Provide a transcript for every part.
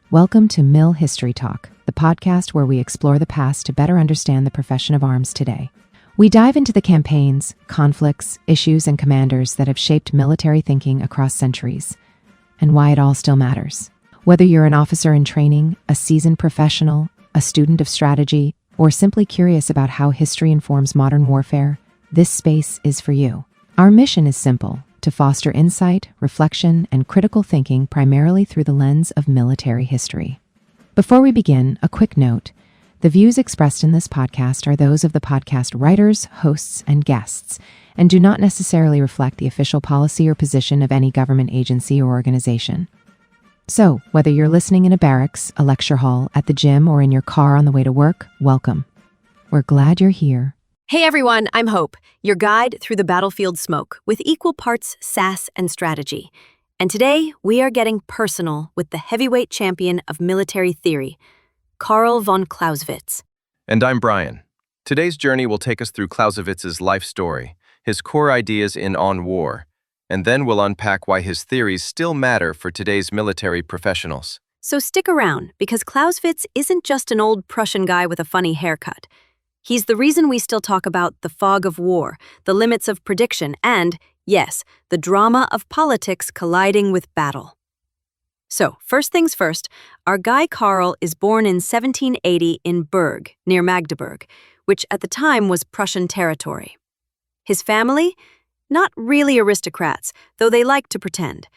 Welcome to Mill History Talk, the podcast where we explore the past to better understand the profession of arms today. We dive into the campaigns, conflicts, issues, and commanders that have shaped military thinking across centuries, and why it all still matters. Whether you're an officer in training, a seasoned professional, a student of strategy, or simply curious about how history informs modern warfare, this space is for you. Our mission is simple: to foster insight, reflection, and critical thinking primarily through the lens of military history. Before we begin, a quick note. The views expressed in this podcast are those of the podcast writers, hosts, and guests, and do not necessarily reflect the official policy or position of any government agency or organization. So, whether you're listening in a barracks, a lecture hall, at the gym, or in your car on the way to work, welcome. We're glad you're here. Hey everyone, I'm Hope, your guide through the battlefield smoke with equal parts sass and strategy. And today, we are getting personal with the heavyweight champion of military theory, Carl von Clausewitz. And I'm Brian. Today's journey will take us through Clausewitz's life story, his core ideas in On War, and then we'll unpack why his theories still matter for today's military professionals. So stick around, because Clausewitz isn't just an old Prussian guy with a funny haircut. He's the reason we still talk about the fog of war, the limits of prediction, and, yes, the drama of politics colliding with battle. So, first things first, our guy Carl is born in 1780 in Berg, near Magdeburg, which at the time was Prussian territory. His family? Not really aristocrats, though they liked to pretend.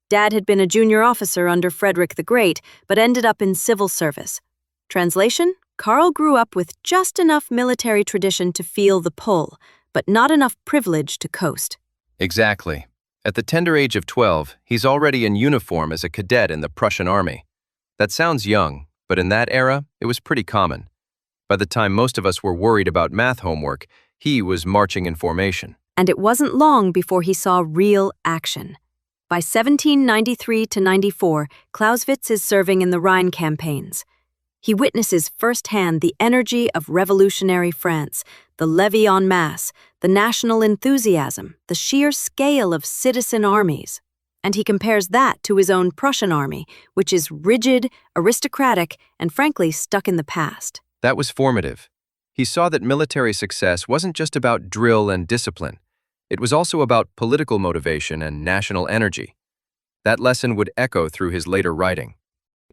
Dad had been a junior officer under Frederick the Great, but ended up in civil service. Translation? Carl grew up with just enough military tradition to feel the pull, but not enough privilege to coast. Exactly. At the tender age of 12, he's already in uniform as a cadet in the Prussian army. That sounds young, but in that era, it was pretty common. By the time most of us were worried about math homework, he was marching in formation. And it wasn't long before he saw real action. By 1793 to 94, Clausewitz is serving in the Rhine campaigns. He witnesses firsthand the energy of revolutionary France, the levy en masse, the national enthusiasm, the sheer scale of citizen armies. And he compares that to his own Prussian army, which is rigid, aristocratic, and frankly stuck in the past. That was formative. He saw that military success wasn't just about drill and discipline. It was also about political motivation and national energy. That lesson would echo through his later writing.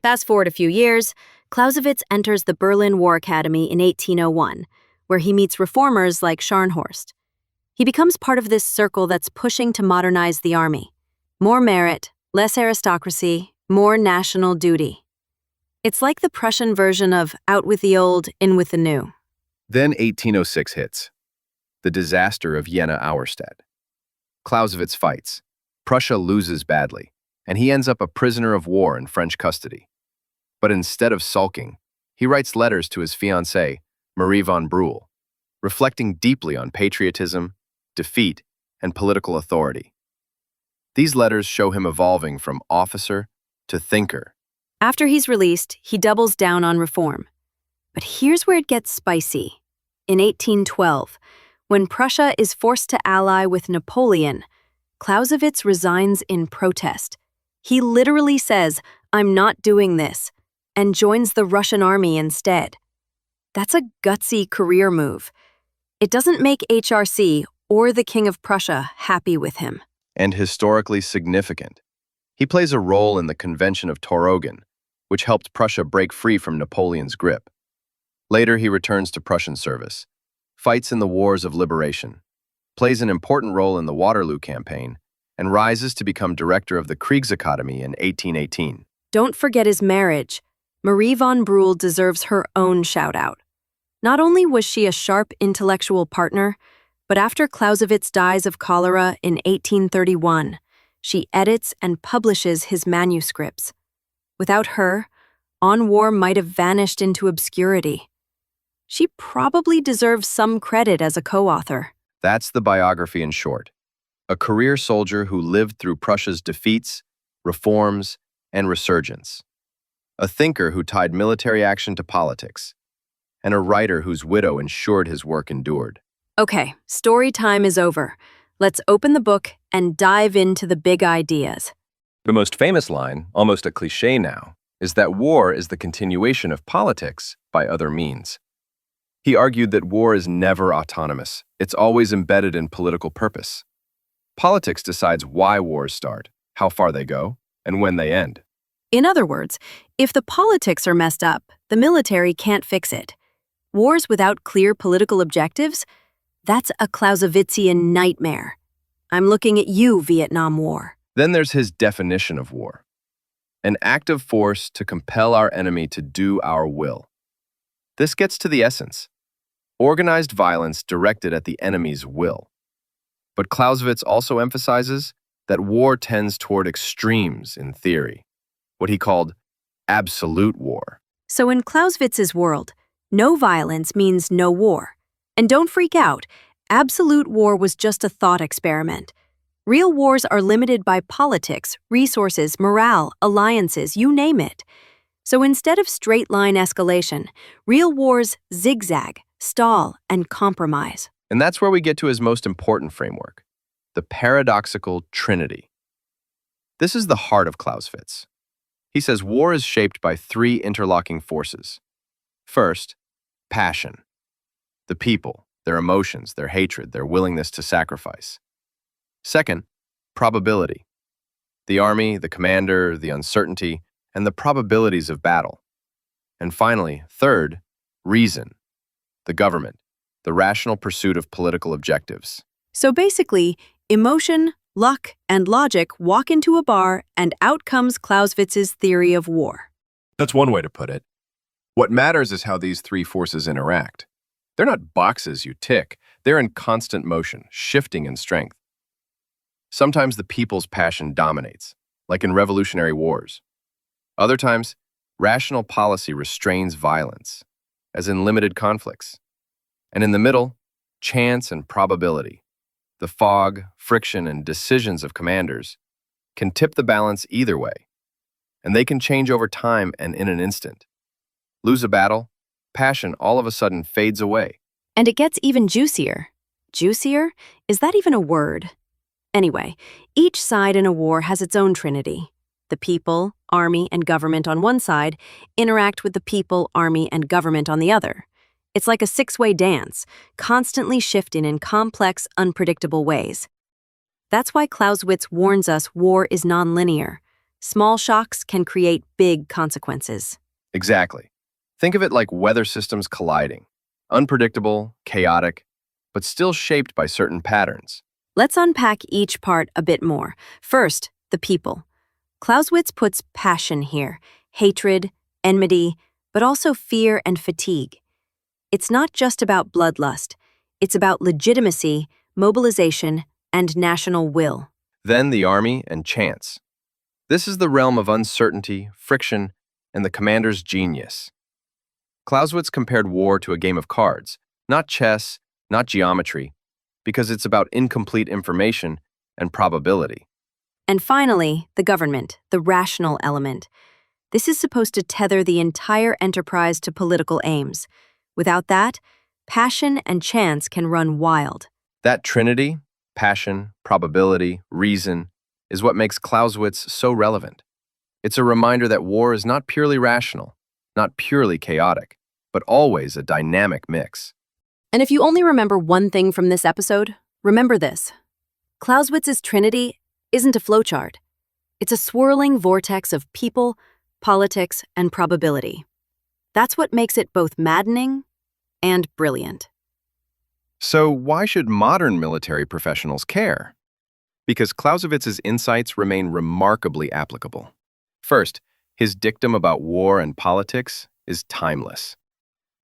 Fast forward a few years, Clausewitz enters the Berlin War Academy in 1801, where he meets reformers like Scharnhorst. He becomes part of this circle that's pushing to modernize the army. More merit, less aristocracy, more national duty. It's like the Prussian version of out with the old, in with the new. Then 1806 hits. The disaster of Jena-Auerstedt. Clausewitz fights. Prussia loses badly, and he ends up a prisoner of war in French custody. But instead of sulking, he writes letters to his fiancée, Marie von Brühl, reflecting deeply on patriotism, defeat, and political authority. These letters show him evolving from officer to thinker. After he's released, he doubles down on reform. But here's where it gets spicy. In 1812, when Prussia is forced to ally with Napoleon, Clausewitz resigns in protest. He literally says, "I'm not doing this," and joins the Russian army instead. That's a gutsy career move. It doesn't make HRC or the King of Prussia happy with him. And historically significant. He plays a role in the Convention of Toroggen, which helped Prussia break free from Napoleon's grip. Later, he returns to Prussian service, fights in the Wars of Liberation, plays an important role in the Waterloo campaign, and rises to become director of the Kriegsakademie in 1818. Don't forget his marriage. Marie von Brühl deserves her own shout-out. Not only was she a sharp intellectual partner, but after Clausewitz dies of cholera in 1831, she edits and publishes his manuscripts. Without her, On War might have vanished into obscurity. She probably deserves some credit as a co-author. That's the biography in short. A career soldier who lived through Prussia's defeats, reforms, and resurgence. A thinker who tied military action to politics. And a writer whose widow ensured his work endured. Okay, story time is over. Let's open the book and dive into the big ideas. The most famous line, almost a cliché now, is that war is the continuation of politics by other means. He argued that war is never autonomous. It's always embedded in political purpose. Politics decides why wars start, how far they go, and when they end. In other words, if the politics are messed up, the military can't fix it. Wars without clear political objectives? That's a Clausewitzian nightmare. I'm looking at you, Vietnam War. Then there's his definition of war. An active force to compel our enemy to do our will. This gets to the essence. Organized violence directed at the enemy's will. But Clausewitz also emphasizes that war tends toward extremes in theory, what he called absolute war. So in Clausewitz's world, no violence means no war. And don't freak out, absolute war was just a thought experiment. Real wars are limited by politics, resources, morale, alliances, you name it. So instead of straight-line escalation, real wars zigzag, stall, and compromise. And that's where we get to his most important framework, the paradoxical trinity. This is the heart of Clausewitz. He says war is shaped by three interlocking forces. First, passion. The people, their emotions, their hatred, their willingness to sacrifice. Second, probability. The army, the commander, the uncertainty, and the probabilities of battle. And finally, third, reason. The government, the rational pursuit of political objectives. So basically, emotion, luck, and logic walk into a bar, and out comes Clausewitz's theory of war. That's one way to put it. What matters is how these three forces interact. They're not boxes you tick. They're in constant motion, shifting in strength. Sometimes the people's passion dominates, like in revolutionary wars. Other times, rational policy restrains violence, as in limited conflicts. And in the middle, chance and probability, the fog, friction, and decisions of commanders, can tip the balance either way. And they can change over time and in an instant. Lose a battle, passion all of a sudden fades away. And it gets even juicier. Juicier? Is that even a word? Anyway, each side in a war has its own trinity. The people, army, and government on one side interact with the people, army, and government on the other. It's like a six-way dance, constantly shifting in complex, unpredictable ways. That's why Clausewitz warns us war is nonlinear. Small shocks can create big consequences. Exactly. Think of it like weather systems colliding. Unpredictable, chaotic, but still shaped by certain patterns. Let's unpack each part a bit more. First, the people. Clausewitz puts passion here, hatred, enmity, but also fear and fatigue. It's not just about bloodlust. It's about legitimacy, mobilization, and national will. Then the army and chance. This is the realm of uncertainty, friction, and the commander's genius. Clausewitz compared war to a game of cards, not chess, not geometry, because it's about incomplete information and probability. And finally, the government, the rational element. This is supposed to tether the entire enterprise to political aims. Without that, passion and chance can run wild. That trinity, passion, probability, reason, is what makes Clausewitz so relevant. It's a reminder that war is not purely rational, not purely chaotic, but always a dynamic mix. And if you only remember one thing from this episode, remember this. Clausewitz's trinity isn't a flowchart. It's a swirling vortex of people, politics, and probability. That's what makes it both maddening and brilliant. So why should modern military professionals care? Because Clausewitz's insights remain remarkably applicable. First, his dictum about war and politics is timeless.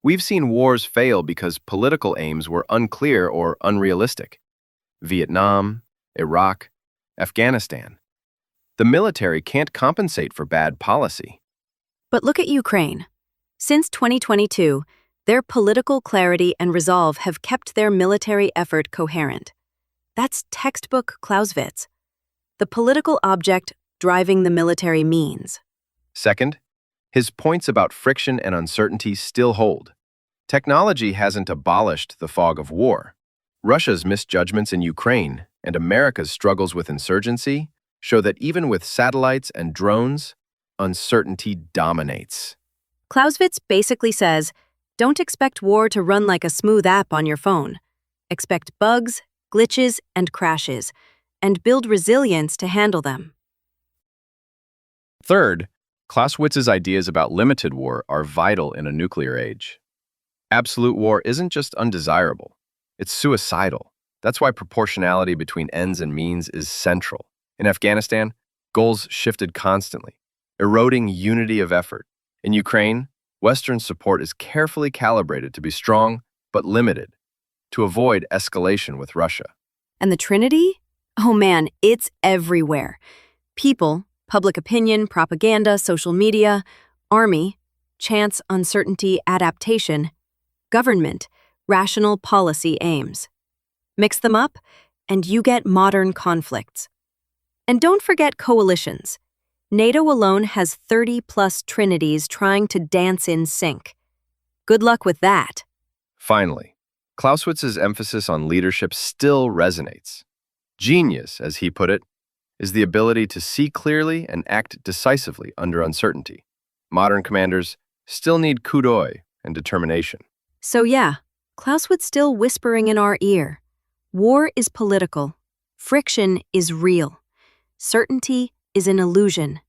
We've seen wars fail because political aims were unclear or unrealistic. Vietnam, Iraq, Afghanistan. The military can't compensate for bad policy. But look at Ukraine. Since 2022, their political clarity and resolve have kept their military effort coherent. That's textbook Clausewitz. The political object driving the military means. Second, his points about friction and uncertainty still hold. Technology hasn't abolished the fog of war. Russia's misjudgments in Ukraine and America's struggles with insurgency show that even with satellites and drones, uncertainty dominates. Clausewitz basically says, don't expect war to run like a smooth app on your phone. Expect bugs, glitches, and crashes, and build resilience to handle them. Third, Clausewitz's ideas about limited war are vital in a nuclear age. Absolute war isn't just undesirable, it's suicidal. That's why proportionality between ends and means is central. In Afghanistan, goals shifted constantly, eroding unity of effort. In Ukraine, Western support is carefully calibrated to be strong but limited, to avoid escalation with Russia. And the Trinity? Oh man, it's everywhere. People, public opinion, propaganda, social media, army, chance, uncertainty, adaptation, government, rational policy aims. Mix them up, and you get modern conflicts. And don't forget coalitions. NATO alone has 30-plus trinities trying to dance in sync. Good luck with that. Finally, Clausewitz's emphasis on leadership still resonates. Genius, as he put it, is the ability to see clearly and act decisively under uncertainty. Modern commanders still need coup d'oeil and determination. So yeah, Clausewitz still whispering in our ear. War is political. Friction is real. Certainty is an illusion.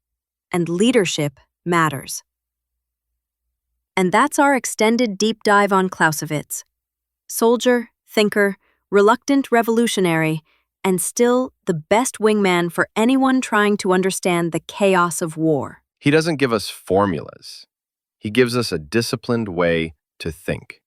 And leadership matters. And that's our extended deep dive on Clausewitz. Soldier, thinker, reluctant revolutionary, and still the best wingman for anyone trying to understand the chaos of war. He doesn't give us formulas. He gives us a disciplined way to think.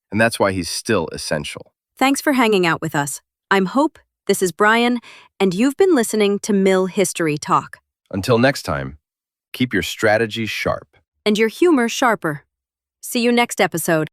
And that's why he's still essential. Thanks for hanging out with us. I'm Hope, this is Brian, and you've been listening to Mill History Talk. Until next time, keep your strategy sharp. And your humor sharper. See you next episode.